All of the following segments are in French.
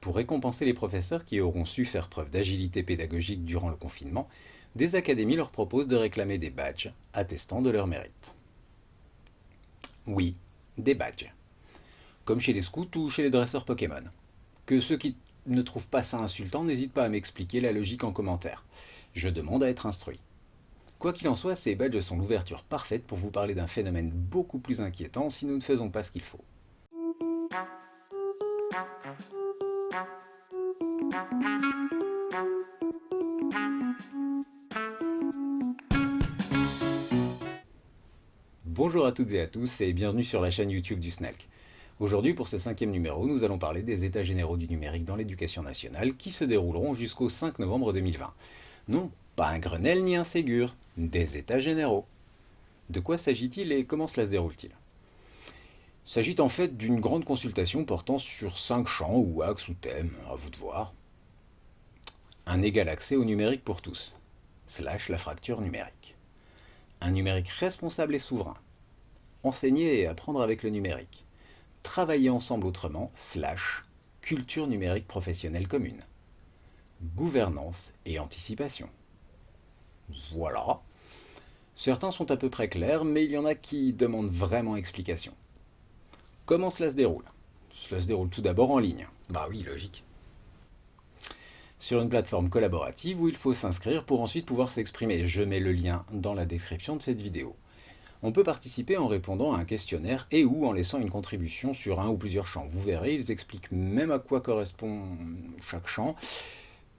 Pour récompenser les professeurs qui auront su faire preuve d'agilité pédagogique durant le confinement, des académies leur proposent de réclamer des badges attestant de leur mérite. Oui, des badges. Comme chez les scouts ou chez les dresseurs Pokémon. Que ceux qui ne trouvent pas ça insultant n'hésitent pas à m'expliquer la logique en commentaire. Je demande à être instruit. Quoi qu'il en soit, ces badges sont l'ouverture parfaite pour vous parler d'un phénomène beaucoup plus inquiétant si nous ne faisons pas ce qu'il faut. Bonjour à toutes et à tous et bienvenue sur la chaîne YouTube du SNELC. Aujourd'hui, pour ce 5e numéro, nous allons parler des États généraux du numérique dans l'éducation nationale qui se dérouleront jusqu'au 5 novembre 2020. Non, pas un Grenelle ni un Ségur, des États généraux. De quoi s'agit-il et comment cela se déroule-t-il? Il s'agit en fait d'une grande consultation portant sur 5 champs ou axes ou thèmes, à vous de voir. Un égal accès au numérique pour tous, / la fracture numérique. Un numérique responsable et souverain. Enseigner et apprendre avec le numérique. Travailler ensemble autrement, / culture numérique professionnelle commune. Gouvernance et anticipation. Voilà. Certains sont à peu près clairs, mais il y en a qui demandent vraiment explication. Comment cela se déroule? Cela se déroule tout d'abord en ligne. Bah oui, logique. Sur une plateforme collaborative où il faut s'inscrire pour ensuite pouvoir s'exprimer. Je mets le lien dans la description de cette vidéo. On peut participer en répondant à un questionnaire et ou en laissant une contribution sur un ou plusieurs champs. Vous verrez, ils expliquent même à quoi correspond chaque champ.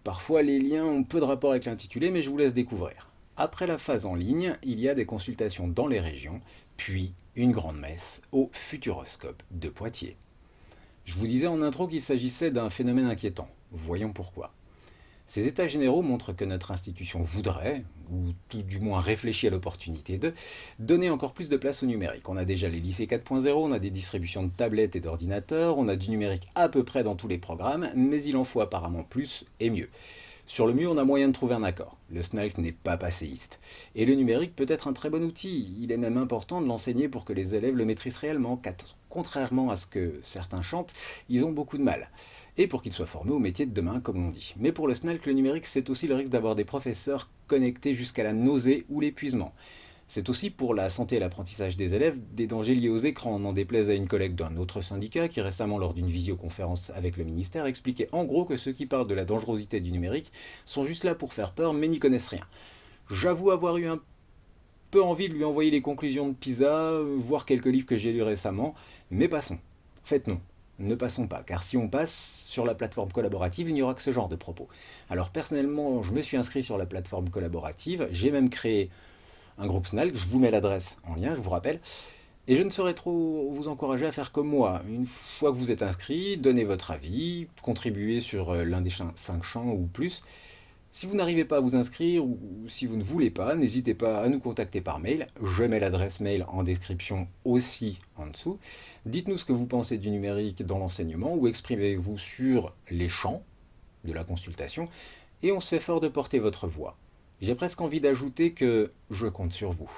Parfois, les liens ont peu de rapport avec l'intitulé, mais je vous laisse découvrir. Après la phase en ligne, il y a des consultations dans les régions, puis une grande messe au Futuroscope de Poitiers. Je vous disais en intro qu'il s'agissait d'un phénomène inquiétant. Voyons pourquoi. Ces états généraux montrent que notre institution voudrait, ou tout du moins réfléchit à l'opportunité de, donner encore plus de place au numérique. On a déjà les lycées 4.0, on a des distributions de tablettes et d'ordinateurs, on a du numérique à peu près dans tous les programmes, mais il en faut apparemment plus et mieux. Sur le mieux, on a moyen de trouver un accord. Le SNELC n'est pas passéiste. Et le numérique peut être un très bon outil. Il est même important de l'enseigner pour que les élèves le maîtrisent réellement, car contrairement à ce que certains chantent, ils ont beaucoup de mal. Et pour qu'ils soient formés au métier de demain, comme on dit. Mais pour le SNELC, le numérique, c'est aussi le risque d'avoir des professeurs connectés jusqu'à la nausée ou l'épuisement. C'est aussi pour la santé et l'apprentissage des élèves des dangers liés aux écrans, n'en déplaise à une collègue d'un autre syndicat qui récemment, lors d'une visioconférence avec le ministère, expliquait en gros que ceux qui parlent de la dangerosité du numérique sont juste là pour faire peur mais n'y connaissent rien. J'avoue avoir eu un peu envie de lui envoyer les conclusions de PISA, voir quelques livres que j'ai lus récemment, mais passons. En fait non. Ne passons pas, car si on passe sur la plateforme collaborative, il n'y aura que ce genre de propos. Alors personnellement, je me suis inscrit sur la plateforme collaborative, j'ai même créé un groupe SNELC, je vous mets l'adresse en lien, je vous rappelle, et je ne saurais trop vous encourager à faire comme moi. Une fois que vous êtes inscrit, donnez votre avis, contribuez sur l'un des 5 champs ou plus. Si vous n'arrivez pas à vous inscrire ou si vous ne voulez pas, n'hésitez pas à nous contacter par mail. Je mets l'adresse mail en description aussi en dessous. Dites-nous ce que vous pensez du numérique dans l'enseignement ou exprimez-vous sur les champs de la consultation et on se fait fort de porter votre voix. J'ai presque envie d'ajouter que je compte sur vous.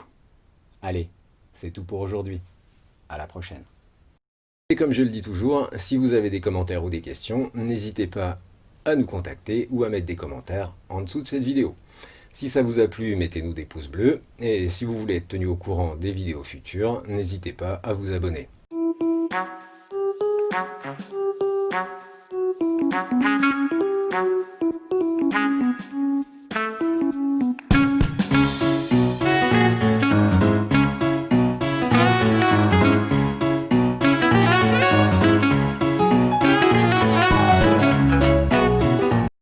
Allez, c'est tout pour aujourd'hui. À la prochaine. Et comme je le dis toujours, si vous avez des commentaires ou des questions, n'hésitez pas à nous contacter ou à mettre des commentaires en dessous de cette vidéo. Si ça vous a plu, mettez-nous des pouces bleus. Et si vous voulez être tenu au courant des vidéos futures, n'hésitez pas à vous abonner.